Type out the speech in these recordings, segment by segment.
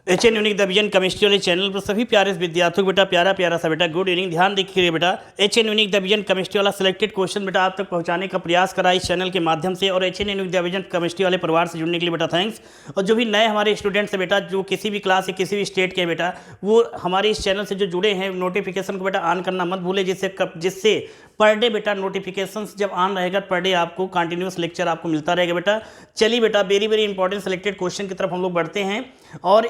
HN unique the vision chemistry वाले channel पर सभी प्यारे विद्यार्थियों को बेटा प्यारा प्यारा सा बेटा गुड इवनिंग। ध्यान देखिए बेटा, HN unique the vision chemistry वाला सिलेक्टेड क्वेश्चन बेटा आप तक पहुंचाने का प्रयास करा इस चैनल के माध्यम से। और HN unique the vision chemistry वाले परिवार से जुड़ने के लिए बेटा थैंक्स। और जो भी नए हमारे स्टूडेंट्स हैं बेटा, जो किसी भी क्लास या किसी भी स्टेट के बेटा, वो हमारे इस चैनल से जो जुड़े हैं नोटिफिकेशन को बेटा ऑन करना मत भूले, जिससे पर डे बेटा नोटिफिकेशंस जब ऑन रहेगा पर डे आपको कंटिन्यूस लेक्चर आपको मिलता रहेगा बेटा। चलिए बेटा, very very important selected question की तरफ हम लोग बढ़ते हैं। और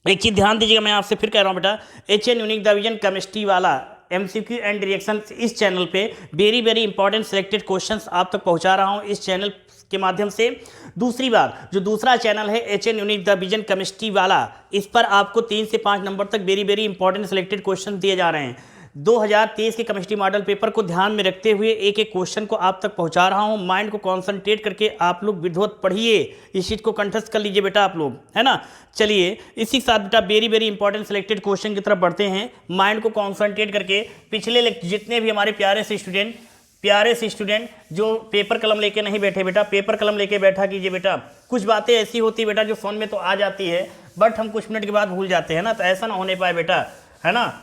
एक चीज़ ध्यान दीजिएगा, मैं आपसे फिर कह रहा हूँ बेटा, HN unique the vision chemistry वाला MCQ एंड रिएक्शन इस चैनल पे very very important selected questions आप तक पहुँचा रहा हूँ इस चैनल के माध्यम से। दूसरी बात, जो दूसरा चैनल है HN unique the vision chemistry वाला, इस पर आपको 3 से 5 नंबर तक very very important selected question दिए जा रहे हैं। 2023 के केमिस्ट्री मॉडल पेपर को ध्यान में रखते हुए एक एक क्वेश्चन को आप तक पहुंचा रहा हूं। माइंड को कंसंट्रेट करके आप लोग विधिवत पढ़िए, इस चीज़ को कंठस्थ कर लीजिए बेटा आप लोग, है ना। चलिए इसी के साथ बेटा very very important selected question की तरफ बढ़ते हैं। माइंड को कंसंट्रेट करके पिछले जितने भी हमारे प्यारे से स्टूडेंट जो पेपर कलम लेके नहीं बैठे बेटा, पेपर कलम लेके बैठा कीजिए बेटा। कुछ बातें ऐसी होती है बेटा जो फोन में तो आ जाती है, बट हम कुछ मिनट के बाद भूल जाते हैं ना, तो ऐसा ना होने पाए बेटा, है ना।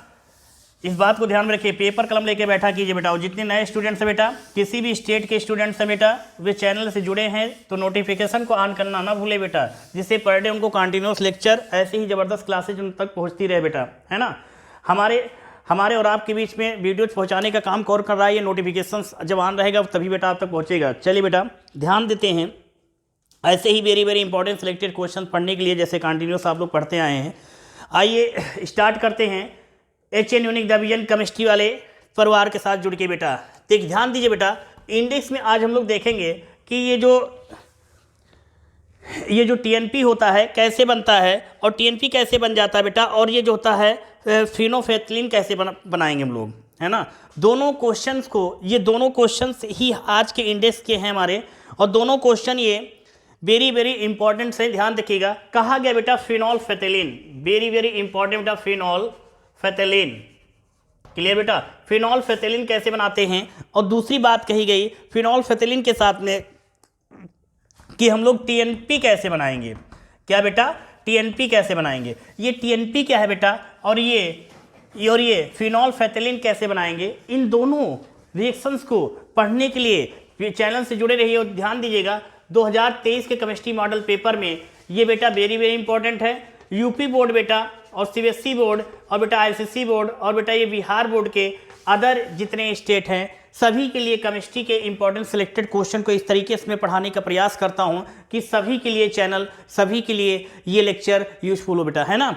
इस बात को ध्यान में रखिए, पेपर कलम लेके बैठा कीजिए बेटा। और जितने नए स्टूडेंट्स हैं बेटा, किसी भी स्टेट के स्टूडेंट्स हैं बेटा, वे चैनल से जुड़े हैं तो नोटिफिकेशन को ऑन करना ना भूले बेटा, जिससे पर डे उनको कंटिन्यूस लेक्चर ऐसे ही ज़बरदस्त क्लासेज उन तक पहुंचती रहे बेटा, है ना। हमारे और आपके बीच में वीडियो पहुँचाने का काम कौन कर रहा है, ये नोटिफिकेशन जब ऑन रहेगा तभी बेटा आप तक पहुँचेगा। चलिए बेटा ध्यान देते हैं, ऐसे ही very very important selected question पढ़ने के लिए जैसे कंटिन्यूस आप लोग पढ़ते आए हैं। आइए स्टार्ट करते हैं HN unique the vision chemistry वाले परिवार के साथ जुड़ के बेटा। देख ध्यान दीजिए बेटा, इंडेक्स में आज हम लोग देखेंगे कि ये जो TNP होता है कैसे बनता है, और TNP कैसे बन जाता है बेटा, और ये जो होता है फिनोल्फेथलीन कैसे बनाएंगे हम लोग, है ना। दोनों क्वेश्चंस ही आज के इंडेक्स के हैं हमारे, और दोनों क्वेश्चन ये वेरी वेरी इंपॉर्टेंट से ध्यान रखिएगा। कहा गया बेटा फिनोल्फेथलीन, वेरी वेरी इंपॉर्टेंट बेटा, फिनोल्फेथलीन। क्लियर बेटा, फिनोल्फेथलीन कैसे बनाते हैं। और दूसरी बात कही गई फिनोल्फेथलीन के साथ में कि हम लोग TNP कैसे बनाएंगे। क्या बेटा, TNP कैसे बनाएंगे। ये TNP क्या है बेटा, और ये फिनोल्फेथलीन कैसे बनाएंगे। इन दोनों रिएक्शंस को पढ़ने के लिए चैनल से जुड़े रहिए। और ध्यान दीजिएगा 2023 के केमिस्ट्री मॉडल पेपर में ये बेटा वेरी वेरी इंपॉर्टेंट है। यूपी बोर्ड बेटा और CBSE बोर्ड और बेटा ICC बोर्ड और बेटा ये बिहार बोर्ड के अदर जितने स्टेट हैं सभी के लिए केमिस्ट्री के इंपॉर्टेंट सिलेक्टेड क्वेश्चन को इस तरीके से मैं पढ़ाने का प्रयास करता हूं कि सभी के लिए चैनल, सभी के लिए ये लेक्चर यूजफुल हो बेटा, है ना।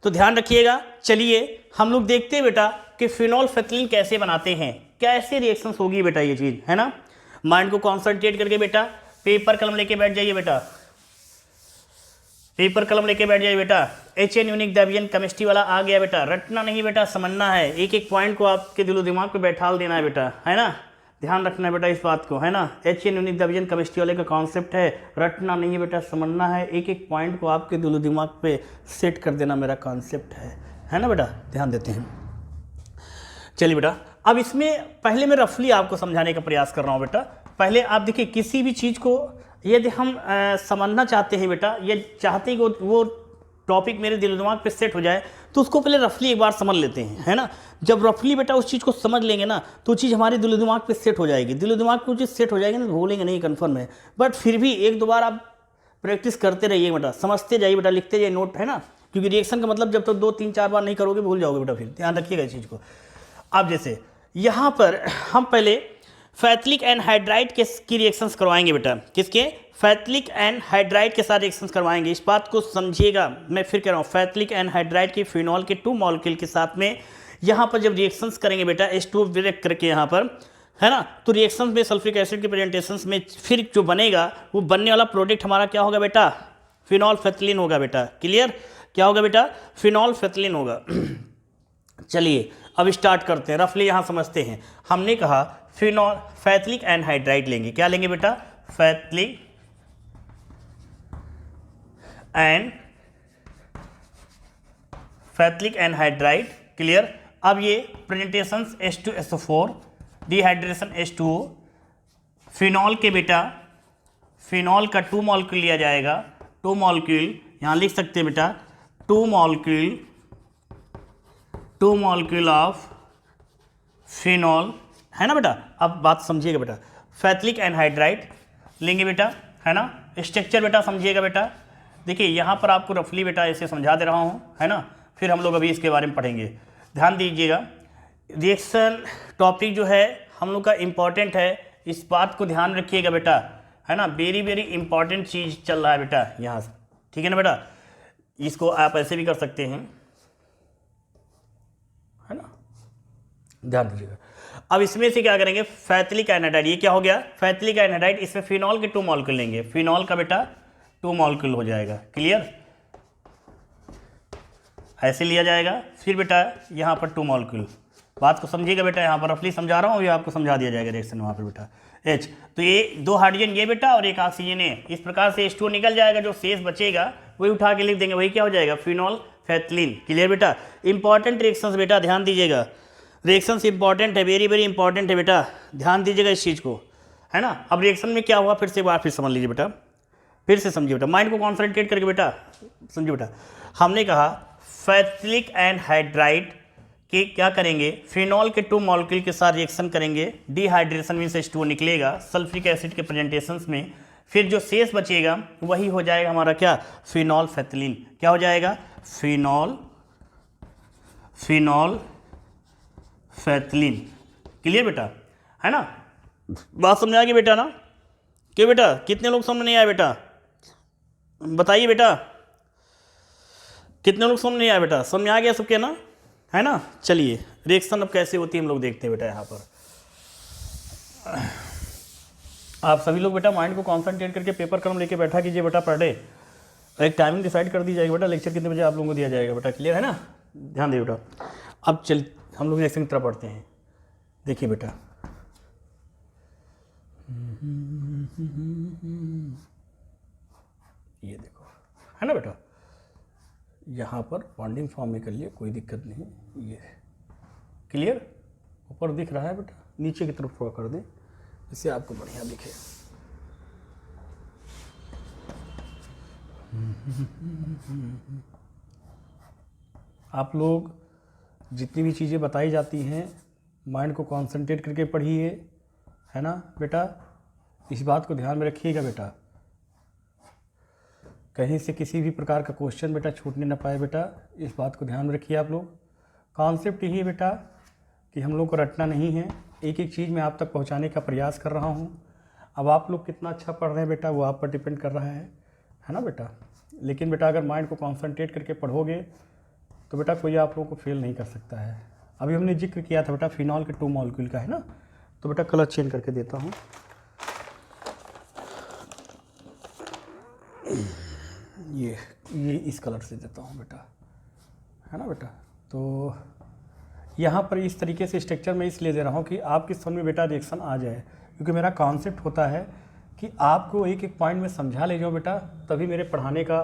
तो ध्यान रखिएगा। चलिए हम लोग देखते हैं बेटा कि फिनोल्फेथलीन कैसे बनाते हैं, कैसे रिएक्शन होगी बेटा ये चीज़, है ना। माइंड को कॉन्सेंट्रेट करके बेटा पेपर कलम लेके बैठ जाइए बेटा, पेपर कलम लेके बैठ जाइए बेटा। HN unique the vision chemistry वाला आ गया बेटा, रटना नहीं बेटा, समझना है। एक एक पॉइंट को आपके दिलो दिमाग पे बैठाल देना है बेटा, है ना। ध्यान रखना है बेटा इस बात को, है ना। HN unique the vision chemistry वाले का कॉन्सेप्ट है, रटना नहीं है बेटा, समझना है। एक एक पॉइंट को आपके दिलो दिमाग पे सेट कर देना मेरा कॉन्सेप्ट है ना बेटा। ध्यान देते हैं। चलिए बेटा, अब इसमें पहले मैं रफली आपको समझाने का प्रयास कर रहा हूँ बेटा। पहले आप देखिए, किसी भी चीज़ को यदि हम समझना चाहते हैं बेटा, ये चाहते हैं कि वो टॉपिक मेरे दिल दिमाग पे सेट हो जाए, तो उसको पहले रफली एक बार समझ लेते हैं, है ना। जब रफली बेटा उस चीज़ को समझ लेंगे ना, तो चीज़ हमारे दिल दिमाग पे सेट हो जाएगी। दिल दिमाग पे चीज़ सेट हो जाएगी ना, भूलेंगे नहीं, कन्फर्म है। बट फिर भी एक दो बार आप प्रैक्टिस करते रहिए बेटा, समझते जाइए बेटा, लिखते जाइए नोट, है ना। क्योंकि रिएक्शन का मतलब जब तक 2-3-4 बार नहीं करोगे भूल जाओगे बेटा, फिर ध्यान रखिएगा इस चीज़ को। अब जैसे यहाँ पर हम पहले फैथलिक एनहाइड्राइड की रिएक्शंस करवाएंगे बेटा। किसके, फैथलिक एनहाइड्राइड के साथ रिएक्शंस करवाएंगे। इस बात को समझिएगा, मैं फिर कह रहा हूँ, फैथलिक एनहाइड्राइड के फिनॉल के 2 मॉलिक्यूल के साथ में यहाँ पर जब रिएक्शंस करेंगे बेटा H2O डायरेक्ट करके यहाँ पर, है ना, तो रिएक्शंस में सल्फ्यूरिक एसिड के प्रेजेंटेशंस में फिर जो बनेगा वो बनने वाला प्रोडक्ट हमारा क्या होगा बेटा, फिनोल्फेथलीन होगा बेटा। क्लियर, क्या होगा बेटा, फिनोल्फेथलीन होगा। चलिए अब स्टार्ट करते हैं, रफली यहाँ समझते हैं। हमने कहा फैथलिक एनहाइड्राइड लेंगे। क्या लेंगे बेटा, फैथलिक एनहाइड्राइड। क्लियर। अब ये presentations H2SO4, dehydration H2O, phenol के बेटा, फिनॉल का 2 मॉलिक्यूल लिया जाएगा, 2 मॉलिक्यूल यहाँ लिख सकते हैं बेटा टू मॉलिक्यूल ऑफ फिनॉल, है ना बेटा। अब बात समझिएगा बेटा, फैथिलिक एनहाइड्राइड लेंगे बेटा, है ना। स्ट्रक्चर बेटा समझिएगा बेटा, देखिए यहाँ पर आपको रफली बेटा ऐसे समझा दे रहा हूँ, है ना, फिर हम लोग अभी इसके बारे में पढ़ेंगे। ध्यान दीजिएगा, रिएक्शन टॉपिक जो है हम लोग का इम्पॉर्टेंट है, इस बात को ध्यान रखिएगा बेटा, है ना। वेरी वेरी इंपॉर्टेंट चीज़ चल रहा है बेटा यहाँ से, ठीक है ना बेटा। इसको आप ऐसे भी कर सकते हैं, है ना, ध्यान दीजिएगा। अब इसमें से क्या करेंगे, फैथिलिक एनहाइड्राइड, ये क्या हो गया फैथिलिक एनहाइड्राइड, इसमें फिनॉल के 2 मॉलिक्यूल लेंगे, फिनॉल का बेटा 2 मॉलिक्यूल हो जाएगा, क्लियर, ऐसे लिया जाएगा। फिर बेटा यहाँ पर 2 मॉलिक्यूल, बात को समझिएगा बेटा, यहाँ पर रफली समझा रहा हूँ, ये आपको समझा दिया जाएगा रिएक्शन वहाँ पर बेटा। H तो ये 2 हाइड्रोजन ये बेटा और 1 ऑक्सीजन है, इस प्रकार से H2 निकल जाएगा, जो शेष बचेगा वही उठा के लिख देंगे, वही क्या हो जाएगा फिनॉल फैथिलीन, क्लियर बेटा। इंपॉर्टेंट रिएक्शंस बेटा ध्यान दीजिएगा, रिएक्शंस इंपॉर्टेंट है, वेरी वेरी इंपॉर्टेंट है बेटा, ध्यान दीजिएगा इस चीज़ को, है ना। अब रिएक्शन में क्या हुआ फिर से बात फिर समझ लीजिए बेटा, फिर से समझिए बेटा, माइंड को कॉन्सेंट्रेट करके बेटा समझिए बेटा। हमने कहा फैथिलिक एनहाइड्राइड कि क्या करेंगे, फिनॉल के 2 मॉलिक्यूल के साथ रिएक्शन करेंगे, डिहाइड्रेशन मीन से H2O निकलेगा सल्फ्रिक एसिड के प्रेजेंटेशंस में, फिर जो शेष बचेगा वही हो जाएगा हमारा क्या फिनॉल फैथिलीन, क्या हो जाएगा फिनॉल फैथिलीन, क्लियर बेटा, है ना। बात समझ आ गई बेटा ना, क्यों बेटा, कितने लोग समझ नहीं आए बेटा, बताइए बेटा, कितने लोग समझ नहीं आए बेटा, समझ आ गया सबके ना, है ना। चलिए रिएक्शन अब कैसे होती है हम लोग देखते हैं बेटा। यहाँ पर आप सभी लोग बेटा माइंड को कॉन्सेंट्रेट करके पेपर कलम लेके बैठा कीजिए बेटा पर डे, एक टाइमिंग डिसाइड कर दी जाएगी बेटा, लेक्चर कितने बजे आप लोगों को दिया जाएगा बेटा, क्लियर है ना, ध्यान दिए बेटा। अब चल हम लोग रिएक्शन की तरफ पढ़ते हैं, देखिए बेटा ये देखो, है ना बेटा, यहाँ पर बॉन्डिंग फॉर्म में कर लिए, कोई दिक्कत नहीं, ये क्लियर, ऊपर दिख रहा है बेटा, नीचे की तरफ थोड़ा कर दे, इससे आपको बढ़िया दिखे। आप लोग जितनी भी चीज़ें बताई जाती हैं माइंड को कंसंट्रेट करके पढ़िए, है ना बेटा, इस बात को ध्यान में रखिएगा बेटा, कहीं से किसी भी प्रकार का क्वेश्चन बेटा छूटने ना पाए बेटा, इस बात को ध्यान में रखिए आप लोग। कॉन्सेप्ट यही है बेटा कि हम लोग को रटना नहीं है, एक एक चीज़ मैं आप तक पहुंचाने का प्रयास कर रहा हूं। अब आप लोग कितना अच्छा पढ़ रहे हैं बेटा वो आप पर डिपेंड कर रहा है ना बेटा। लेकिन बेटा अगर माइंड को कॉन्सेंट्रेट करके पढ़ोगे तो बेटा कोई आप लोगों को फेल नहीं कर सकता है। अभी हमने जिक्र किया था बेटा फिनॉल के 2 मॉलिक्यूल का, है ना, तो बेटा कलर चेंज करके देता हूँ, ये इस कलर से देता हूँ बेटा, है ना बेटा। तो यहाँ पर इस तरीके से स्ट्रक्चर मैं इसलिए दे रहा हूँ कि आपकी समझ में बेटा रिएक्शन आ जाए, क्योंकि मेरा कॉन्सेप्ट होता है कि आपको एक एक पॉइंट में समझा ले जाओ बेटा, तभी मेरे पढ़ाने का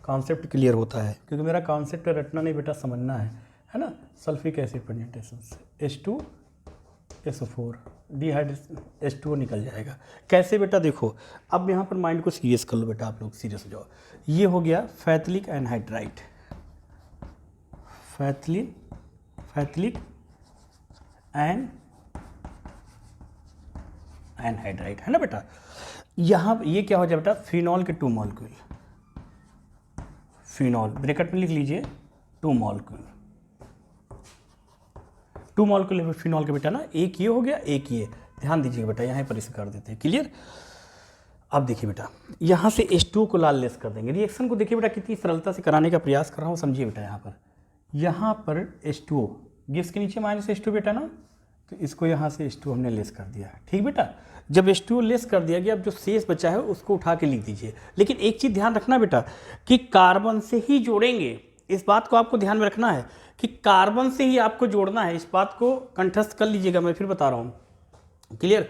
कॉन्सेप्ट क्लियर होता है, क्योंकि मेरा कॉन्सेप्ट रटना नहीं बेटा समझना है ना। सल्फ्रिक एसिड प्रेजेंटेशन से H2SO4 डिहाइड्रेशन H2O निकल जाएगा, कैसे बेटा देखो। अब यहाँ पर माइंड को सीरियस कर लो बेटा, आप लोग सीरियस हो जाओ। ये हो गया फैथिलिक एनहाइड्राइड, फैथिलिक एनहाइड्राइड, है ना बेटा। यहाँ ये क्या हो जाए बेटा, फिनॉल के 2 मॉलिक्यूल, फिनॉल ब्रैकेट में लिख लीजिए 2 मॉलिक्यूल, 2 मॉलिक्यूल फिनॉल के बेटा ना, एक ये हो गया एक ये, ध्यान दीजिए बेटा, यहाँ पर इसे कर देते हैं, क्लियर। अब देखिए बेटा यहाँ से H2O को लाल लेस कर देंगे। रिएक्शन को देखिए बेटा कितनी सरलता से कराने का प्रयास कर रहा हूँ, समझिए बेटा। यहाँ पर H2O गिव्स के नीचे -H2 बेटा ना, तो इसको यहाँ से H2O हमने लेस कर दिया, ठीक बेटा। जब H2O लेस कर दिया गया, अब जो शेष बचा है उसको उठा के लिख दीजिए। लेकिन एक चीज़ ध्यान रखना बेटा कि कार्बन से ही जोड़ेंगे, इस बात को आपको ध्यान में रखना है कि कार्बन से ही आपको जोड़ना है, इस बात को कंठस्थ कर लीजिएगा, मैं फिर बता रहा हूँ, क्लियर।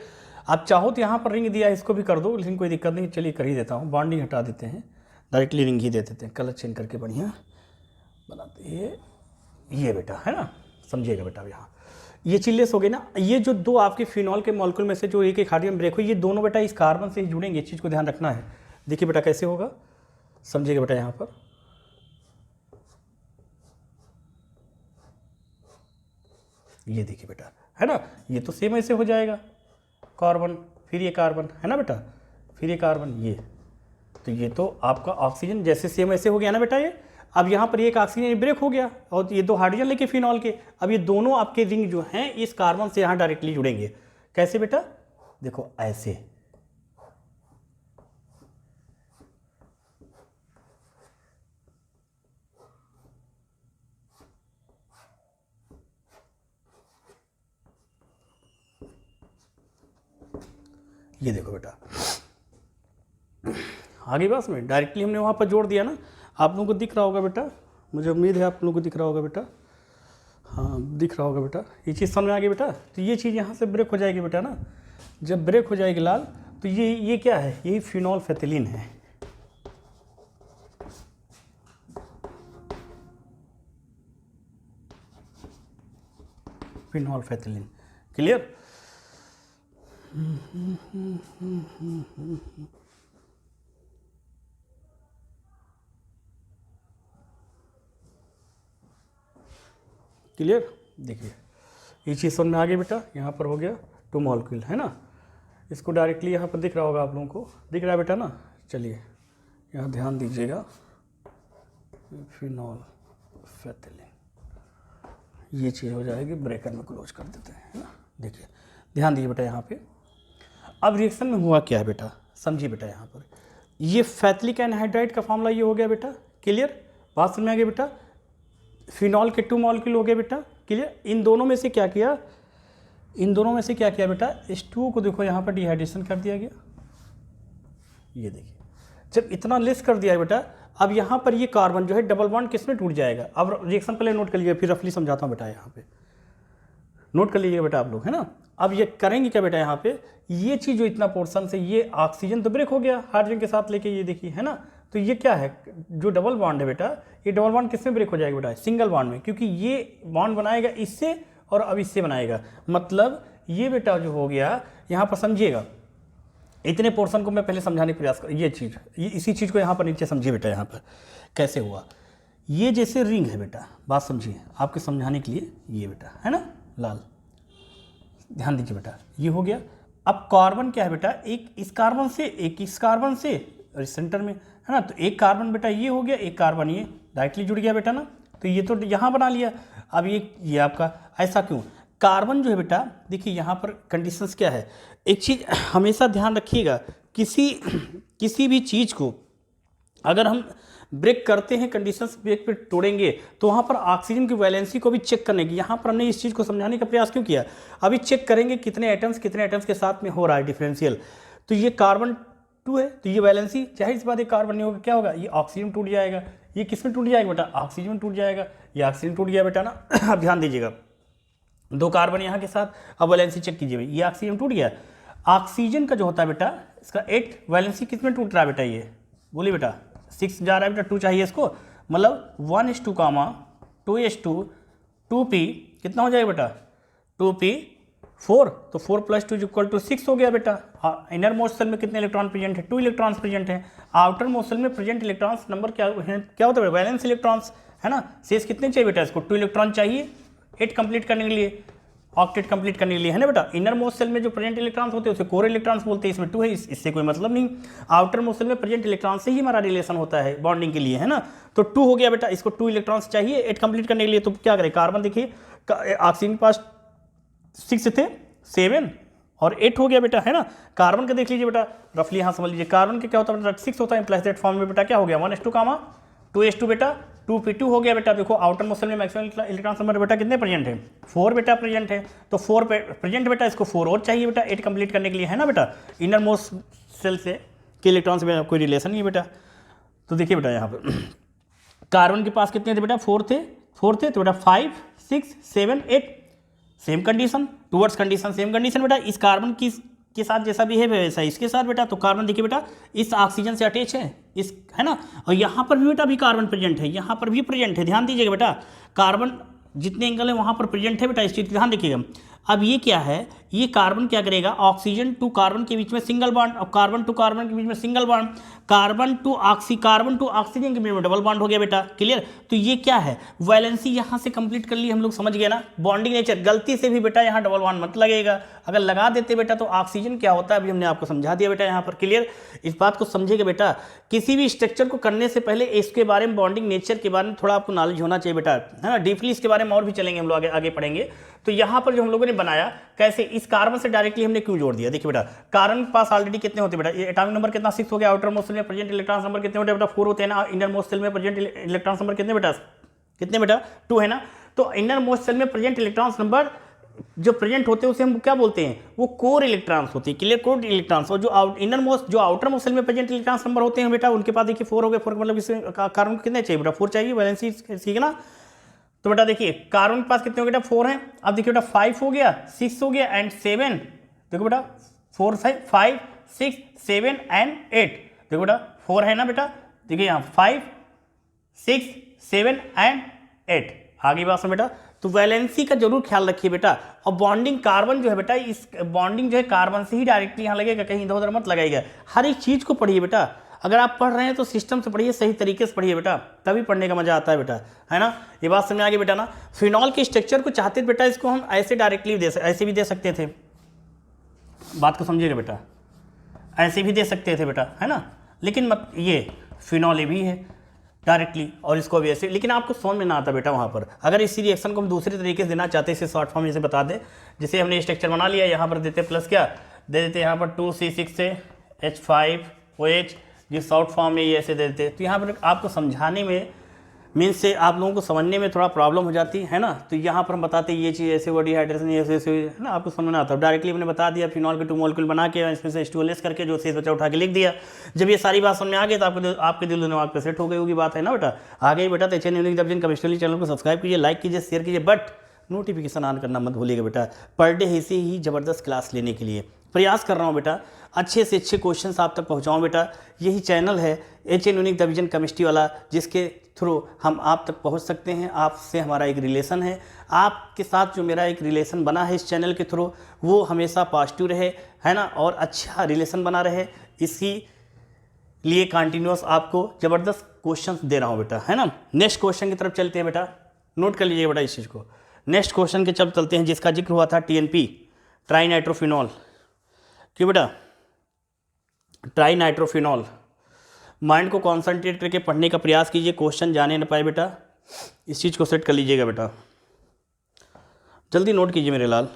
आप चाहो तो यहाँ पर रिंग दिया है, इसको भी कर दो, लेकिन कोई दिक्कत नहीं, चलिए कर ही देता हूँ। बॉन्डिंग हटा देते हैं, डायरेक्टली रिंग ही दे देते हैं, कलर चेंज करके बढ़िया बनाते हैं। ये बेटा है ना, समझिएगा बेटा। यहाँ ये चिल्लेस हो गई ना, ये जो 2 आपके फिनॉल के मॉलिक्यूल में से जो एक हाइड्रोजन ब्रेक हो, ये दोनों बेटा इस कार्बन से ही जुड़ेंगे, इस चीज़ को ध्यान रखना है। देखिए बेटा कैसे होगा, समझिएगा बेटा यहाँ पर। ये देखिए बेटा, है ना, ये तो सेम ऐसे हो जाएगा, कार्बन फिर ये कार्बन, है ना बेटा, फिर ये कार्बन, ये तो ये तो आपका ऑक्सीजन जैसे सेम ऐसे हो गया ना बेटा ये। अब यहाँ पर एक ऑक्सीजन ब्रेक हो गया और ये दो हाइड्रोजन लेके फिनॉल के, अब ये दोनों आपके रिंग जो हैं इस कार्बन से यहाँ डायरेक्टली जुड़ेंगे। कैसे बेटा, देखो ऐसे, ये देखो बेटा, आगे बस में डायरेक्टली हमने वहाँ पर जोड़ दिया ना। आप लोगों को दिख रहा होगा बेटा, मुझे उम्मीद है आप लोगों को दिख रहा होगा बेटा, हाँ दिख रहा होगा बेटा, ये चीज़ समझ में आ गई बेटा। तो ये चीज़ यहाँ से ब्रेक हो जाएगी बेटा ना, जब ब्रेक हो जाएगी लाल, तो ये क्या है, यही फिनॉल फेथिलीन है। Phenol फेथिलीन, clear. क्लियर, देखिए ये चीज़ समझ में आ गई बेटा। यहाँ पर हो गया 2 मॉलिक्यूल, है ना, इसको डायरेक्टली यहाँ पर दिख रहा होगा आप लोगों को, दिख रहा है बेटा ना। चलिए यहाँ ध्यान दीजिएगा, फिनॉल फेथिलीन, ये चीज़ हो जाएगी, ब्रेकर में क्लोज कर देते हैं, है ना। देखिए ध्यान दीजिए बेटा यहाँ पे। अब रिएक्शन में हुआ क्या है बेटा, समझिए बेटा यहाँ पर, ये फैथिलिक एनहाइड्राइड का फॉर्मूला ये हो गया बेटा, क्लियर, बात समझ में आ गई बेटा। फिनॉल के 2 मॉलिक्यूल हो गए बेटा, क्लियर। इन दोनों में से क्या किया, इन दोनों में से क्या किया बेटा, H2O को देखो यहाँ पर डिहाइड्रेशन कर दिया गया। ये देखिए जब इतना लेस कर दिया है बेटा, अब यहाँ पर ये कार्बन जो है डबल बॉन्ड किस में टूट जाएगा। अब रिएक्शन पहले नोट कर लीजिए, फिर रफली समझाता हूँ बेटा, यहाँ पे नोट कर लीजिएगा बेटा आप लोग, है ना। अब ये करेंगे क्या बेटा, यहाँ पे ये चीज़ जो इतना पोर्शन से ये ऑक्सीजन तो ब्रेक हो गया हाइड्रोजन के साथ लेके, ये देखिए, है ना। तो ये क्या है, जो डबल बॉन्ड है बेटा, ये डबल बॉन्ड किस में ब्रेक हो जाएगा बेटा, सिंगल बॉन्ड में, क्योंकि ये बॉन्ड बनाएगा इससे और अब इससे बनाएगा। मतलब ये बेटा जो हो गया यहाँ पर, समझिएगा, इतने पोर्शन को मैं पहले समझाने का प्रयास कर, ये चीज़, ये इसी चीज़ को यहाँ पर नीचे समझिए बेटा। यहाँ पर कैसे हुआ, ये जैसे रिंग है बेटा, बात समझिए आपके समझाने के लिए, ये बेटा है ना लाल, ध्यान दीजिए बेटा, ये हो गया। अब कार्बन क्या है बेटा, एक इस कार्बन से, एक इस कार्बन से, और सेंटर में, है ना। तो एक कार्बन बेटा ये हो गया, एक कार्बन ये डायरेक्टली जुड़ गया बेटा ना। तो ये तो यहाँ बना लिया। अब ये आपका ऐसा क्यों, कार्बन जो है बेटा, देखिए यहाँ पर कंडीशंस क्या है, एक चीज़ हमेशा ध्यान रखिएगा, किसी भी चीज़ को अगर हम ब्रेक करते हैं, कंडीशंस ब्रेक पे तोड़ेंगे, तो वहाँ पर ऑक्सीजन की वैलेंसी को भी चेक करने की, यहाँ पर हमने इस चीज़ को समझाने का प्रयास क्यों किया। अभी चेक करेंगे कितने एटम्स के साथ में हो रहा है डिफरेंशियल। तो ये कार्बन 2 है, तो ये वैलेंसी, चाहे इस बात एक कार्बन नहीं होगा, क्या होगा, ये ऑक्सीजन टूट जाएगा। ये किस में टूट जाएगा बेटा, ऑक्सीजन में टूट जाएगा। ये ऑक्सीजन टूट गया बेटा ना। अब ध्यान दीजिएगा, 2 कार्बन यहाँ के साथ, अब वैलेंसी चेक कीजिए, ये ऑक्सीजन टूट गया। ऑक्सीजन का जो होता है बेटा, इसका 8 वैलेंसी किस में टूट रहा है बेटा, ये बोलिए बेटा, 6 जा रहा है बेटा, 2 चाहिए इसको, मतलब 1:2, 2:2, 2p कितना हो जाएगा बेटा, 2p4, तो 4 + 2 = 6 हो गया बेटा। इनर मोस्ट सेल में कितने इलेक्ट्रॉन प्रेजेंट है, 2 इलेक्ट्रॉन्स प्रेजेंट है। आउटर मोस्ट सेल में प्रेजेंट इलेक्ट्रॉन्स नंबर क्या होता है, वैलेंस इलेक्ट्रॉन्स, है ना। शेष कितने चाहिए बेटा, इसको 2 इलेक्ट्रॉन चाहिए 8 कंप्लीट करने के लिए, ऑक्टेट कंप्लीट करने के लिए, है ना बेटा। इनर मोस्ट सेल में जो प्रेजेंट इलेक्ट्रॉन्स होते हैं उसे कोर इलेक्ट्रॉन्स बोलते हैं, इसमें 2 है, इससे कोई मतलब नहीं। आउटर मोस्ट सेल में प्रेजेंट इलेक्ट्रॉन से ही हमारा रिलेशन होता है बॉन्डिंग के लिए, है ना। तो 2 हो गया बेटा, इसको 2 इलेक्ट्रॉन्स चाहिए 8 कंप्लीट करने के लिए। तो क्या करें, कार्बन देखिए, ऑक्सीजन के पास 6 थे, 7 और 8 हो गया बेटा, है ना। कार्बन का देख लीजिए बेटा, रफली यहाँ समझ लीजिए, कार्बन के क्या होता है बेटा, 6 होता है, इंप्लाइज दैट फॉर्म में बेटा क्या हो गया, 1:2, 2:2 बेटा, 2p2 हो गया बेटा। देखो आउटर मोस्ट सेल में मैक्सिमम इलेक्ट्रॉन नंबर बेटा कितने प्रेजेंट है, 4 बेटा प्रेजेंट है, तो 4 प्रेजेंट बेटा, इसको 4 और चाहिए बेटा 8 कंप्लीट करने के लिए, है ना बेटा। इनर मोस्ट सेल से के इलेक्ट्रॉन से कोई रिलेशन नहीं है बेटा। तो देखिए बेटा यहाँ पर कार्बन के पास कितने थे बेटा, 4 थे, तो बेटा 5, 6, 7, 8, same condition, towards condition same condition बेटा। इस कार्बन के साथ जैसा बिहेव है वैसा इसके साथ बेटा। तो कार्बन देखिए बेटा, इस ऑक्सीजन से अटैच है, इस, है ना। और यहाँ पर भी बेटा भी कार्बन प्रेजेंट है, यहाँ पर भी प्रेजेंट है, ध्यान दीजिएगा बेटा। कार्बन जितने एंगल है वहाँ पर प्रेजेंट है बेटा, इस चीज़ ध्यान देखिएगा। अब ये क्या है, ये कार्बन क्या करेगा, ऑक्सीजन टू कार्बन के बीच में सिंगल बॉन्ड, और कार्बन टू कार्बन के बीच में single bond. Carbon to oxygen के बीच में डबल बॉन्ड हो गया बेटा, क्लियर। तो ये क्या है, वैलेंसी यहाँ से कंप्लीट कर ली हम लोग, समझ गए ना। बॉन्डिंग नेचर, गलती से भी बेटा यहाँ डबल बॉन्ड मत लगेगा, अगर लगा देते बेटा तो ऑक्सीजन क्या होता है अभी हमने आपको समझा दिया बेटा यहाँ पर, क्लियर। इस बात को समझिएगा बेटा, किसी भी स्ट्रक्चर को करने से पहले इसके बारे में, बॉन्डिंग नेचर के बारे में थोड़ा आपको नॉलेज होना चाहिए बेटा, है ना। डीपली इसके बारे में और भी चलेंगे हम लोग, आगे पढ़ेंगे। तो यहाँ पर जो हम लोगों ने बनाया, कैसे इस कार्बन से डायरेक्टली हमने क्यों जोड़ दिया, देखिए बेटा, कार्बन के पास ऑलरेडी कितने होते हैं बेटा, ये एटॉमिक नंबर कितना 6 हो गया, आउटर मोस्ट सेल में प्रेजेंट इलेक्ट्रॉन नंबर कितने होते हैं बेटा, 4 होते हैं ना। इनर मोस्ट सेल में प्रेजेंट इलेक्ट्रॉन नंबर कितने बेटा, 2 है ना। तो इनर मोस्ट सेल में प्रेजेंट इलेक्ट्रॉन नंबर जो प्रेजेंट होते हैं उसे हम क्या बोलते हैं, वो कोर इलेक्ट्रॉन्स होते हैं, क्लियर, कोर इलेक्ट्रॉन्स। और जो इनर मोस्ट, जो आउटर मोस्ट सेल में प्रेजेंट इलेक्ट्रॉन्स नंबर होते हैं बेटा, उनके पास देखिए 4 हो गए। 4 मतलब इसमें कार्बन कितने चाहिए बेटा, 4 चाहिए, वैलेंसी, ठीक है ना। तो बेटा देखिए कार्बन के पास कितने हो गए बेटा, 4 हैं। अब देखिए बेटा 5 हो गया, 6 हो गया एंड 7, देखो बेटा 4 5 6 7 एंड 8, देखो बेटा 4 है ना बेटा, देखिए यहाँ 5 6 7 एंड 8, आगे बात सुन बेटा। तो वैलेंसी का जरूर ख्याल रखिए बेटा। और बॉन्डिंग कार्बन जो है बेटा, इस बॉन्डिंग जो है कार्बन से ही डायरेक्टली यहाँ लगेगा, कहीं इधर उधर मत लगाएगा। हर एक चीज़ को पढ़िए बेटा, अगर आप पढ़ रहे हैं तो सिस्टम से पढ़िए, सही तरीके से पढ़िए बेटा, तभी पढ़ने का मजा आता है बेटा, है ना। ये बात समझ आ गई बेटा ना। फिनॉल के स्ट्रक्चर को चाहते बेटा, इसको हम ऐसे डायरेक्टली ऐसे भी दे सकते थे, बात को समझिएगा बेटा, ऐसे भी दे सकते थे बेटा, है ना। लेकिन मत, ये फिनॉल ये भी है डायरेक्टली, और इसको भी ऐसे, लेकिन आपको समझ में ना आता बेटा वहाँ पर। अगर इसी रिएक्शन को हम दूसरे तरीके से देना चाहते हैं, इसे शॉर्ट फॉर्म जैसे बता दें, जैसे हमने स्ट्रक्चर बना लिया, यहाँ पर देते प्लस क्या दे देते, यहाँ पर 2C6 से H5OH, जिस शॉर्ट फॉर्म में ये ऐसे दे देते। तो यहाँ पर आपको समझाने में, मीन्स से आप लोगों को समझने में थोड़ा प्रॉब्लम हो जाती है ना। तो यहाँ पर हम बताते हैं ये चीज़ ऐसे हुआ, डिहाइड्रेशन ऐसे ऐसे, है ना, आपको समझ में आता है। डायरेक्टली हमने बता दिया, फिनॉल के 2 मॉलिक्यूल बना के इसमें से H2O करके जो शेष बचा उठा के लिख दिया। जब ये सारी बात समझ में आ गई तो आपके दिल दिमाग पे सेट हो गई होगी बात, है ना बेटा। आ गई बेटा। तो HN unique division chemistry channel को सब्सक्राइब कीजिए, लाइक कीजिए, शेयर कीजिए, बट नोटिफिकेशन ऑन करना मत भूलिएगा बेटा। पर डे ऐसे ही ज़बरदस्त क्लास लेने के लिए प्रयास कर रहा हूँ बेटा, अच्छे से अच्छे क्वेश्चंस आप तक पहुँचाऊँ बेटा। यही चैनल है HN यूनिक डिवीजन केमिस्ट्री वाला, जिसके थ्रू हम आप तक पहुंच सकते हैं। आपसे हमारा एक रिलेशन है, आपके साथ जो मेरा एक रिलेशन बना है इस चैनल के थ्रू, वो हमेशा पॉजिटिव रहे, है ना, और अच्छा रिलेशन बना रहे। इसी लिए कंटिन्यूस आपको ज़बरदस्त क्वेश्चंस दे रहा हूँ बेटा, है ना। नेक्स्ट क्वेश्चन की तरफ चलते हैं बेटा, नोट कर लीजिए बेटा इस चीज़ को। नेक्स्ट क्वेश्चन के जब चलते हैं, जिसका जिक्र हुआ था TNP, ट्राई नाइट्रोफिनॉल, क्यों बेटा, ट्राई नाइट्रोफिनॉल। माइंड को कॉन्सेंट्रेट करके पढ़ने का प्रयास कीजिए, क्वेश्चन जाने न पाए बेटा, इस चीज़ को सेट कर लीजिएगा बेटा। जल्दी नोट कीजिए मेरे लाल,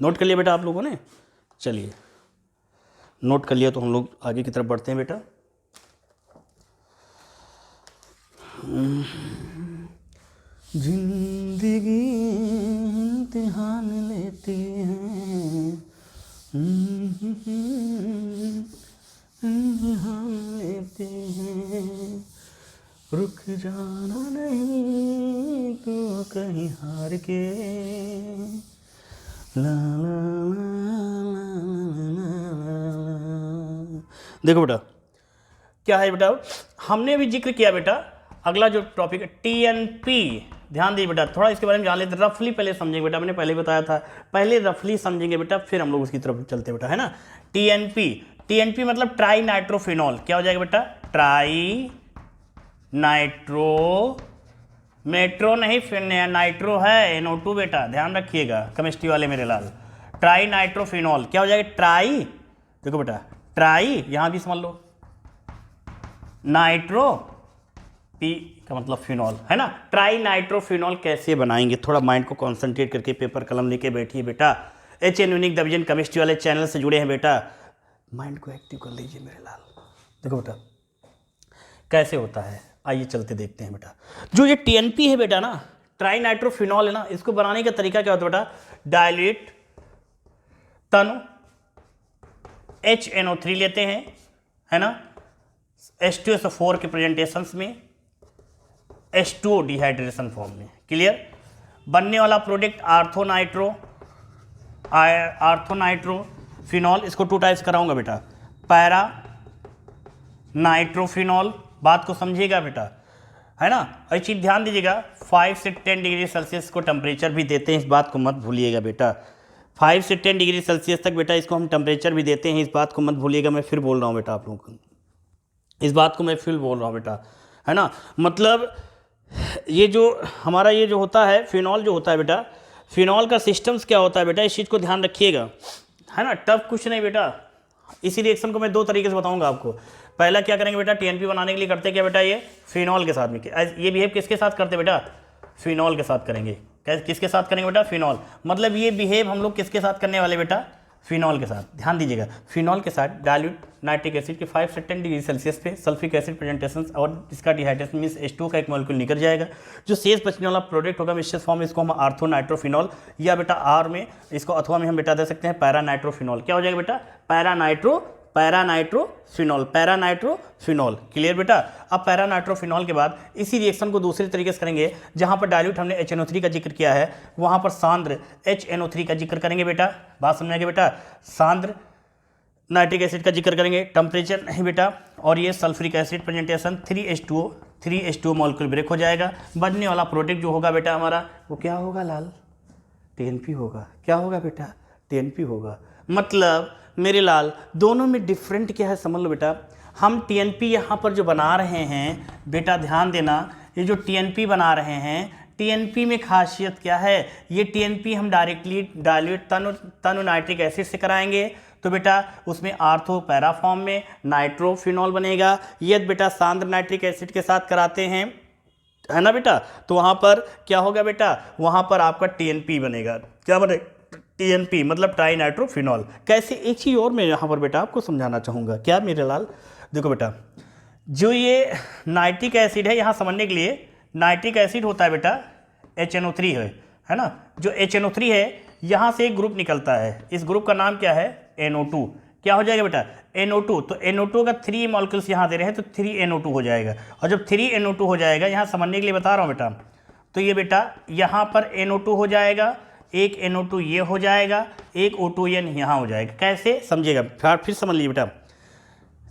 नोट कर लिया बेटा आप लोगों ने, चलिए नोट कर लिया तो हम लोग आगे की तरफ बढ़ते हैं बेटा। जिंदगी इम्तिहान लेती है, इम्तिहान लेते हैं, रुक जाना नहीं तो कहीं हार के, ला ला ला ला। देखो बेटा क्या है बेटा, हमने भी जिक्र किया बेटा। अगला जो टॉपिक है TNP, ध्यान दीजिए बेटा, थोड़ा इसके बारे में जान लेते, रफली पहले समझेंगे बेटा, मैंने पहले बताया था, पहले रफली समझेंगे बेटा, फिर हम लोग उसकी तरफ चलते बेटा, है ना। TNP मतलब ट्राई नाइट्रोफिनॉल, क्या हो जाएगा बेटा, ट्राई नाइट्रो, मेट्रो नहीं, फिर नाइट्रो है NO2 बेटा, ध्यान रखिएगा केमिस्ट्री वाले मेरे लाल। ट्राई नाइट्रोफिनॉल क्या हो जाएगा, ट्राई, देखो बेटा ट्राई, यहां भी समझ लो, नाइट्रो, पी का मतलब फिनॉल, है ना। ट्राई नाइट्रोफिनॉल कैसे बनाएंगे, थोड़ा माइंड को कंसंट्रेट करके पेपर कलम लेके बैठिए बेटा। HN यूनिक डिवीजन केमिस्ट्री वाले चैनल से जुड़े हैं बेटा, माइंड को एक्टिव कर लीजिए मेरे लाल। देखो बेटा कैसे होता है, आइए चलते देखते हैं बेटा। जो ये TNP है बेटा ना, ट्राई नाइट्रोफिनॉल है ना, इसको बनाने का तरीका क्या होता है बेटा, डायल्यूट तनु HNO3 लेते हैं, है ना, H2SO4 के प्रेजेंटेशंस में, H2O डिहाइड्रेशन फॉर्म में, क्लियर। बनने वाला प्रोडक्ट आर्थोनाइट्रोफिनॉल, इसको 2 टाइप्स कराऊंगा बेटा, पैरा नाइट्रोफिनॉल, बात को समझिएगा बेटा, है ना। और एक चीज़ ध्यान दीजिएगा, 5 से 10 डिग्री सेल्सियस को टेम्परेचर भी देते हैं, इस बात को मत भूलिएगा बेटा। 5 से 10 डिग्री सेल्सियस तक बेटा इसको हम टेम्परेचर भी देते हैं, इस बात को मत भूलिएगा, मैं फिर बोल रहा हूँ बेटा आप लोगों को, इस बात को मैं फिर बोल रहा हूँ बेटा, है ना। मतलब ये जो हमारा ये जो होता है फिनॉल जो होता है बेटा, फिनॉल का सिस्टम्स क्या होता है बेटा, इस चीज़ को ध्यान रखिएगा, है ना। टफ कुछ नहीं बेटा, इसी रिएक्शन को मैं 2 तरीके से बताऊंगा आपको। पहला क्या करेंगे बेटा, टीएनपी बनाने के लिए करते क्या बेटा, ये फिनॉल के साथ में, ये बिहेव किसके साथ करते बेटा, फिनॉल के साथ करेंगे। किसके साथ करेंगे बेटा, फिनॉल। मतलब ये बिहेव हम लोग किसके साथ करने वाले बेटा, फिनॉल के साथ। ध्यान दीजिएगा, फिनॉल के साथ डाइल्यूट नाइट्रिक एसिड के 5 से 10 डिग्री सेल्सियस पे सल्फ्रिक एसिड प्रेजेंटेशन और इसका डिहाइड्रेशन मीन्स H2 का एक मॉलिक्यूल निकल जाएगा। जो शेष बचने वाला प्रोडक्ट होगा मिक्सचर फॉर्म, इसको हम आर्थो नाइट्रोफिनॉल या बेटा आर में इसको अथवा में हम बेटा दे सकते हैं पैरा नाइट्रोफिनॉल। क्या हो जाएगा बेटा, पैरा नाइट्रोफिनॉल। क्लियर बेटा। अब पैरा नाइट्रोफिनॉल के बाद इसी रिएक्शन को दूसरे तरीके से करेंगे, जहां पर डाइल्यूट हमने HNO3 का जिक्र किया है, वहां पर सांद्र HNO3 का जिक्र करेंगे बेटा। बात समझ आएगी बेटा, सांद्र नाइट्रिक एसिड का जिक्र करेंगे, टेम्परेचर नहीं बेटा, और ये sulphuric acid presentation 3H2O molecule break हो जाएगा। बनने वाला प्रोडक्ट जो होगा बेटा हमारा वो क्या होगा लाल, TNP होगा। क्या होगा बेटा, TNP होगा। मतलब मेरे लाल दोनों में डिफरेंट क्या है समझ लो बेटा। हम TNP यहाँ पर जो बना रहे हैं बेटा, ध्यान देना, ये जो TNP बना रहे हैं, TNP में खासियत क्या है, ये TNP हम डायरेक्टली डाइल्यूट तनु नाइट्रिक एसिड से कराएंगे तो बेटा उसमें आर्थो पैरा फॉर्म में नाइट्रोफिनॉल बनेगा। यदि बेटा सांद्र नाइट्रिक एसिड के साथ कराते हैं, है ना बेटा, तो वहाँ पर क्या होगा बेटा, वहाँ पर आपका TNP बनेगा। क्या बनेगा, TNP मतलब ट्राई नाइट्रोफिनॉल। कैसे, एक चीज़ और मैं यहाँ पर बेटा आपको समझाना चाहूँगा। क्या मेरे लाल, देखो बेटा, जो ये नाइट्रिक एसिड है, यहाँ समझने के लिए, नाइट्रिक एसिड होता है बेटा HNO3 है ना। जो HNO3 है, यहाँ से एक ग्रुप निकलता है, इस ग्रुप का नाम क्या है, NO2। क्या हो जाएगा बेटा, NO2। तो NO2 का 3 मॉलिक्यूल्स यहाँ दे रहे हैं तो 3NO2 हो जाएगा। और जब 3NO2 हो जाएगा, यहाँ समझने के लिए बता रहा हूँ बेटा, तो ये बेटा यहाँ पर NO2 हो जाएगा, एक NO2 ये हो जाएगा, एक O2N यहाँ हो जाएगा। कैसे समझिएगा, फिर समझ लीजिए बेटा,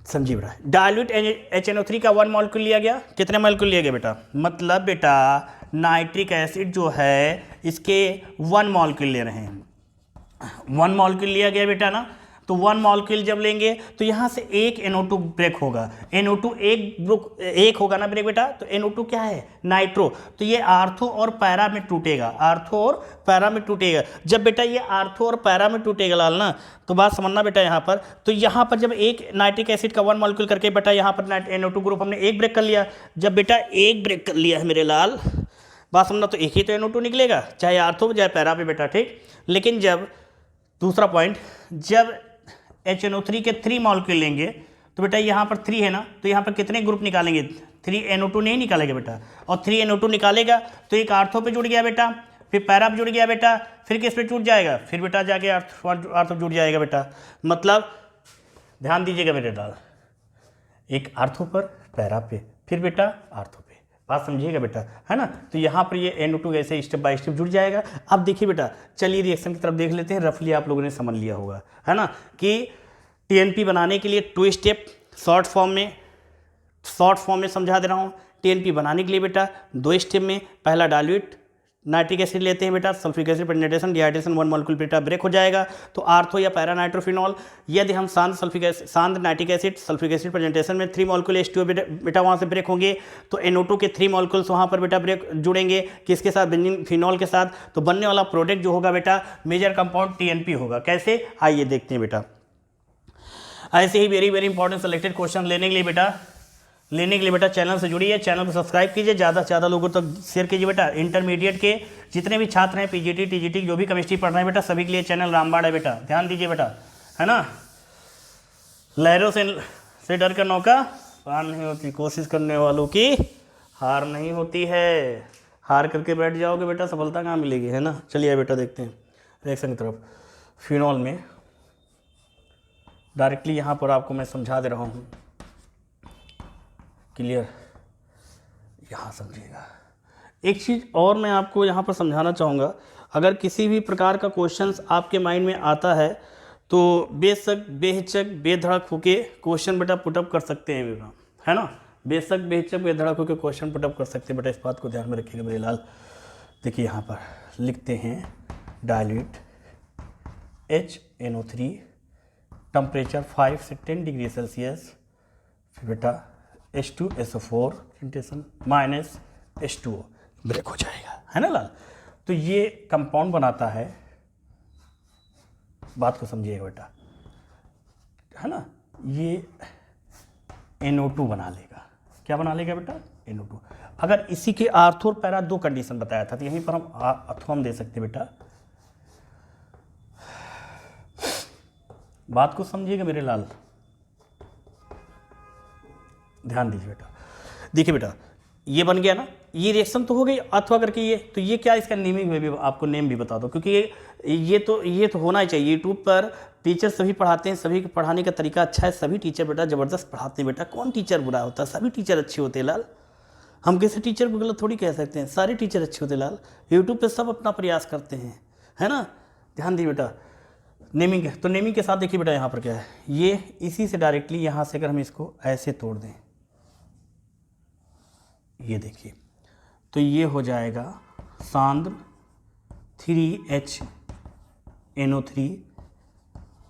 समझिए बेटा। डाइल्यूट HNO3 का 1 मॉलिक्यूल लिया गया, कितने मॉलिक्यूल लिया गया बेटा, मतलब बेटा नाइट्रिक एसिड जो है इसके 1 मॉलिक्यूल ले रहे हैं, 1 मॉलिक्यूल लिया गया बेटा ना। तो 1 मॉलिक्यूल जब लेंगे तो यहाँ से एक NO2 ब्रेक होगा, NO2 एक होगा ना ब्रेक बेटा, तो NO2 क्या है, नाइट्रो। तो ये आर्थो और पैरा में टूटेगा, आर्थो और पैरा में टूटेगा। जब बेटा ये आर्थो और पैरा में टूटेगा लाल ना, तो बात समझना बेटा यहाँ पर, तो यहाँ पर जब एक नाइट्रिक एसिड का 1 मॉलिक्यूल करके बेटा यहाँ पर NO2 ग्रुप हमने एक ब्रेक कर लिया। जब बेटा एक ब्रेक कर लिया है मेरे लाल, बात समझना, तो एक ही तो NO2 निकलेगा, चाहे आर्थो चाहे पैरा पे बेटा, ठीक। लेकिन जब दूसरा पॉइंट, जब HNO3 के 3 मॉलिक्यूल लेंगे तो बेटा यहाँ पर 3 है ना, तो यहाँ पर कितने ग्रुप निकालेंगे, 3NO2 नहीं निकालेगा बेटा। और 3NO2 निकालेगा तो एक आर्थो पे जुड़ गया बेटा, फिर पैरा पे जुड़ गया बेटा, फिर किस पे जुड़ जाएगा, फिर बेटा जाके आर्थो जुड़ जाएगा बेटा। मतलब ध्यान दीजिएगा बेटे डाल, एक आर्थो पर पैरा पे, फिर बेटा आर्थो पे, बात समझिएगा बेटा, है ना। तो यहाँ पर ये NO2 ऐसे स्टेप बाय स्टेप जुड़ जाएगा। अब देखिए बेटा, चलिए रिएक्शन की तरफ देख लेते हैं। रफली आप लोगों ने समझ लिया होगा, है ना, कि TNP बनाने के लिए 2 स्टेप शॉर्ट फॉर्म में समझा दे रहा हूँ। TNP बनाने के लिए बेटा 2 स्टेप में, पहला डाइल्यूट नाइट्रिक एसिड लेते हैं बेटा, sulphuric acid presentation dehydration 1 molecule बेटा ब्रेक हो जाएगा, तो आर्थो या पैरा नाइट्रोफिनॉल। यदि हम सांद्र nitric acid sulphuric acid presentation में 3 मॉलिक्यूल H2O बेटा वहाँ से ब्रेक होंगे, तो NO2 के 3 मॉलिक्यूल्स वहाँ पर बेटा ब्रेक जुड़ेंगे, किसके साथ, बेंजीन फिनॉल के साथ। तो बनने वाला प्रोडक्ट जो होगा बेटा मेजर कंपाउंड TNP होगा। कैसे, आइए देखते हैं बेटा। ऐसे ही very very important selected question लेने के लिए बेटा चैनल से जुड़िए, चैनल को सब्सक्राइब कीजिए, ज़्यादा से ज़्यादा लोगों तक शेयर कीजिए बेटा। इंटरमीडिएट के जितने भी छात्र हैं, PGT TGT जो भी केमिस्ट्री पढ़ रहे हैं बेटा, सभी के लिए चैनल रामबाण है बेटा, ध्यान दीजिए बेटा, है ना। लहरों से डर कर नौका पार नहीं होती, कोशिश करने वालों की हार नहीं होती है। हार करके बैठ जाओगे बेटा, सफलता कहाँ मिलेगी, है ना। चलिए बेटा देखते हैं रिएक्शन की तरफ। फिनॉल में डायरेक्टली यहाँ पर आपको मैं समझा दे रहा हूँ, क्लियर, यहाँ समझिएगा। एक चीज़ और मैं आपको यहाँ पर समझाना चाहूँगा, अगर किसी भी प्रकार का क्वेश्चंस आपके माइंड में आता है तो बेशक बेहिचक बेधड़क होके क्वेश्चन बेटा पुटअप कर सकते हैं बेटा, है ना। बेशक बेहिचक बेधड़क होके क्वेश्चन पुटअप कर सकते हैं बेटा, इस बात को ध्यान में रखिएगा मेरे लाल। देखिए यहाँ पर लिखते हैं डाइल्यूट HNO3, टेम्परेचर 5 से 10 डिग्री सेल्सियस, फिर बेटा H2SO4 presentation minus H2O break हो जाएगा, है ना लाल। तो ये कंपाउंड बनाता है, बात को समझिएगा बेटा, है ना, ये NO2 बना लेगा। क्या बना लेगा बेटा? NO2। अगर इसी के आर्थो और पैरा दो कंडीशन बताया था, तो यहीं पर हम अथवा हम दे सकते बेटा। बात को समझिएगा मेरे लाल, ध्यान दीजिए बेटा। देखिए बेटा, ये बन गया ना, ये रिएक्शन तो हो गई अथवा करके ये, तो ये क्या, इसका नेमिंग में भी आपको नेम भी बता दो, क्योंकि ये तो होना ही चाहिए। यूट्यूब पर टीचर सभी पढ़ाते हैं, सभी के पढ़ाने का तरीका अच्छा है, सभी टीचर बेटा ज़बरदस्त पढ़ाते हैं बेटा। कौन टीचर बुरा होता है? सभी टीचर अच्छे होते हैं लाल। हम किसी टीचर को गलत थोड़ी कह सकते हैं, सारे टीचर अच्छे होते हैं लाल। यूट्यूब पर सब अपना प्रयास करते हैं, है ना। ध्यान दीजिए बेटा, नेमिंग, तो नेमिंग के साथ देखिए बेटा यहाँ पर क्या है, ये इसी से डायरेक्टली यहाँ से अगर हम इसको ऐसे तोड़ दें, ये देखिए, तो ये हो जाएगा सांद्र 3HNO3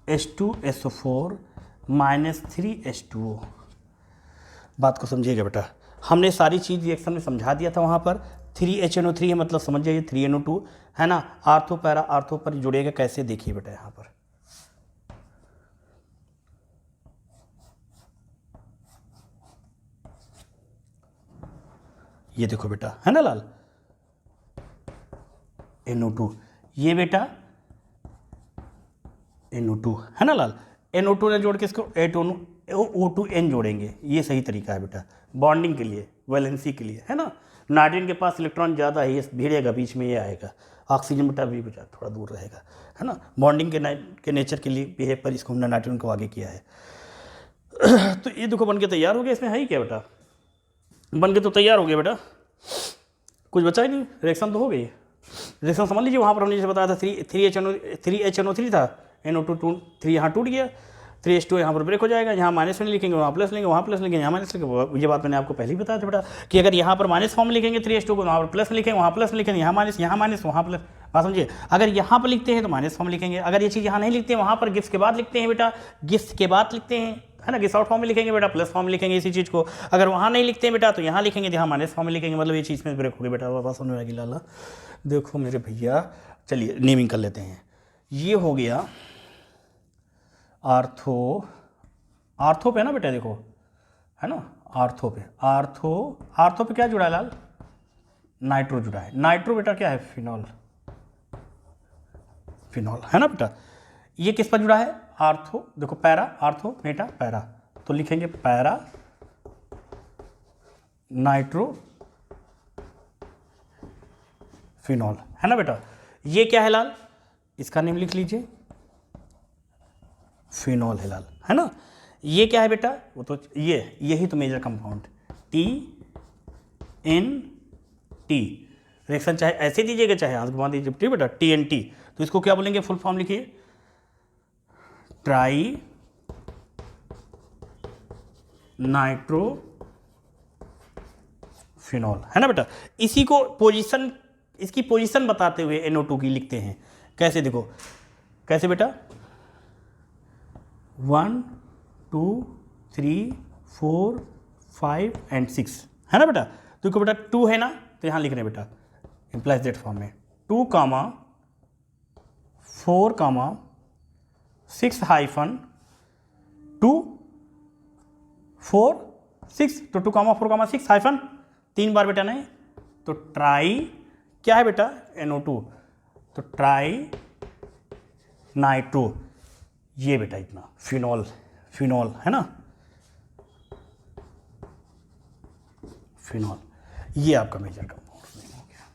H2SO4 माइनस 3H2O। बात को समझिएगा बेटा, हमने सारी चीज़ रिएक्शन में समझा दिया था। वहाँ पर 3HNO3 है, मतलब समझ जाइए 3NO2, है ना। आर्थो पैरा आर्थो पर जुड़ेगा कैसे, देखिए बेटा यहाँ पर, ये देखो बेटा, है ना लाल, NO2, ये बेटा NO2, है ना लाल। NO2 ने जोड़ के इसको O2N जोड़ेंगे, ये सही तरीका है बेटा, बॉन्डिंग के लिए, वैलेंसी के लिए, है ना। नाइट्रोजन के पास इलेक्ट्रॉन ज़्यादा है, ये भिड़ेगा बीच में, ये आएगा। ऑक्सीजन बेटा भी बेटा थोड़ा दूर रहेगा, है ना। बॉन्डिंग के नेचर के लिए बिहेव पर इसको हमने नाइट्रोजन को आगे किया है। तो ये देखो बन के तैयार हो गया, इसमें है ही क्या बेटा, बन के तो तैयार हो गया बेटा, कुछ बचा ही नहीं, रिएक्शन तो हो गई। रिएक्शन समझ लीजिए, वहाँ पर हमने जैसे बताया था 3HNO3 था, NO2 3 यहाँ टूट गया, 3H2 यहाँ पर ब्रेक हो जाएगा। यहाँ माइनस में लिखेंगे, वहाँ प्लस लेंगे, वहाँ प्लस लेंगे, यहाँ माइनस लेंगे। ये बात मैंने आपको पहले ही बताया था बेटा, कि अगर यहाँ पर माइनस फॉर्म लिखेंगे 3H2 को, वहाँ पर प्लस लिखेंगे, वहाँ प्लस लिखेंगे, यहाँ माइनस वहाँ प्लस। बात समझिए, अगर यहाँ पर लिखते हैं तो माइनस फॉर्म लिखेंगे, अगर ये चीज़ यहाँ नहीं लिखते हैं, वहाँ पर गिफ्ट के बाद लिखते हैं बेटा, गिफ्ट के बाद लिखते हैं, है ना। गिफ्ट आउट फॉर्म में लिखेंगे बेटा, प्लस फॉर्म लिखेंगे इसी चीज़ को। अगर वहाँ नहीं लिखते हैं बेटा, तो यहाँ लिखेंगे, यहाँ माइनस फॉर्म में लिखेंगे, मतलब ये चीज़ में ब्रेक हो गई बेटा। बात समझ में आएगी लाला। देखो मेरे भैया, चलिए नेमिंग कर लेते हैं। ये हो गया आर्थो पे ना बेटा, देखो, है ना, आर्थो पे क्या जुड़ा है लाल? नाइट्रो जुड़ा है। नाइट्रो बेटा क्या है? फिनॉल, है ना बेटा। ये किस पर जुड़ा है? आर्थो, देखो पैरा आर्थो मेटा पैरा, तो लिखेंगे पैरा नाइट्रो फिनॉल, है ना बेटा। ये क्या है लाल? इसका नेम लिख लीजिए, फिनॉल है लाल, है ना। ये क्या है बेटा? वो तो यही तो मेजर कंपाउंड TNT। रिएक्शन चाहे ऐसे दीजिएगा, चाहे हाथ घुमा दीजिए, ठीक बेटा, TNT। तो इसको क्या बोलेंगे? फुल फॉर्म लिखिए, ट्राई नाइट्रो फिनॉल, है ना बेटा। इसी को पोजीशन, इसकी पोजीशन बताते हुए NO2 की लिखते हैं। कैसे? देखो कैसे बेटा, 1 2 3 4 5 एंड 6, है ना बेटा। तो बेटा 2 है ना, तो यहाँ लिख रहे हैं बेटा इम्प्लाइज दैट फॉर्म में 2, 4, 6 हाइफन 2 4 6, तो 2, 4, 6 हाइफन 3 बार बेटा नहीं, तो ट्राई क्या है बेटा? NO2, तो ट्राई नाइट्रो, ये बेटा इतना फिनॉल, है ना, फिनॉल। ये आपका मेजर कंपाउंड हो गया।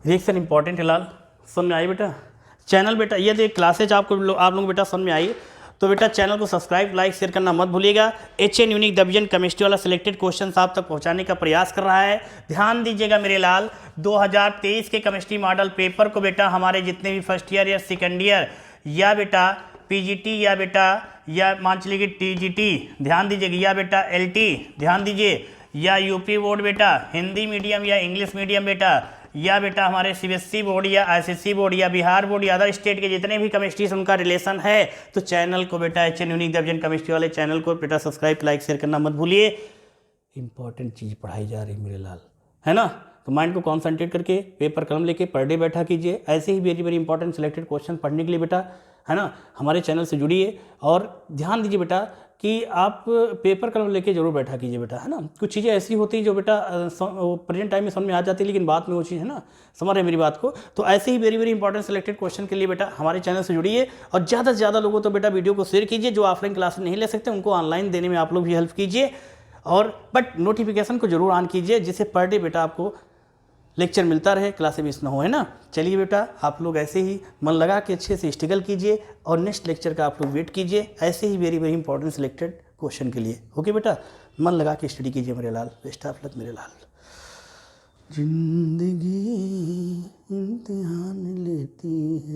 रिएक्शन इंपॉर्टेंट है लाल, समझ में आई बेटा। चैनल बेटा, ये देख क्लासेज आप लोग बेटा समझ में आई, तो बेटा चैनल को सब्सक्राइब, लाइक, शेयर करना मत भूलिएगा। HN यूनिक डिवीजन केमिस्ट्री वाला सिलेक्टेड क्वेश्चन आप तक पहुंचाने का प्रयास कर रहा है। ध्यान दीजिएगा मेरे लाल, 2023 के केमिस्ट्री मॉडल पेपर को बेटा हमारे जितने भी फर्स्ट ईयर या सेकेंड ईयर या बेटा PGT या मान चलिए TGT, ध्यान दीजिएगा, या बेटा LT, ध्यान दीजिए, या UP बोर्ड बेटा हिंदी मीडियम या इंग्लिश मीडियम बेटा, या बेटा हमारे सीबीएसई बोर्ड या आईसीएसई बोर्ड या बिहार बोर्ड या अदर स्टेट के जितने भी केमिस्ट्री से उनका रिलेशन है, तो चैनल को बेटा एचएन यूनिक डिवीजन केमिस्ट्री वाले चैनल को बेटा सब्सक्राइब, लाइक, शेयर करना मत भूलिए। इंपॉर्टेंट चीज़ पढ़ाई जा रही मेरे लाल, है ना। तो माइंड को कॉन्सेंट्रेट करके पेपर कलम लेके पर डे बैठा कीजिए। ऐसे ही very very important selected question पढ़ने के लिए बेटा, है ना, हमारे चैनल से जुड़िए और ध्यान दीजिए बेटा कि आप पेपर कलम लेके जरूर बैठा कीजिए बेटा, है ना। कुछ चीज़ें ऐसी होती हैं जो बेटा प्रेजेंट टाइम में समझ में आ जाती है, लेकिन बाद में वो चीज़, है ना, समझ रहे मेरी बात को। तो ऐसे ही very very important selected question के लिए बेटा हमारे चैनल से जुड़िए और ज़्यादा से ज़्यादा लोगों तो बेटा वीडियो को शेयर कीजिए। जो ऑफलाइन क्लासेस नहीं ले सकते उनको ऑनलाइन देने में आप लोग भी हेल्प कीजिए, और बट नोटिफिकेशन को जरूर ऑन कीजिए, जिससे पर डे बेटा आपको लेक्चर मिलता रहे, क्लासेस मिस ना हो, है ना। चलिए बेटा, आप लोग ऐसे ही मन लगा के अच्छे से स्ट्रगल कीजिए और नेक्स्ट लेक्चर का आप लोग वेट कीजिए ऐसे ही very very important selected question के लिए। ओके बेटा, मन लगा के स्टडी कीजिए मेरे लाल। बेस्ट ऑफ लक मेरे लाल। जिंदगी इम्तिहान लेती है।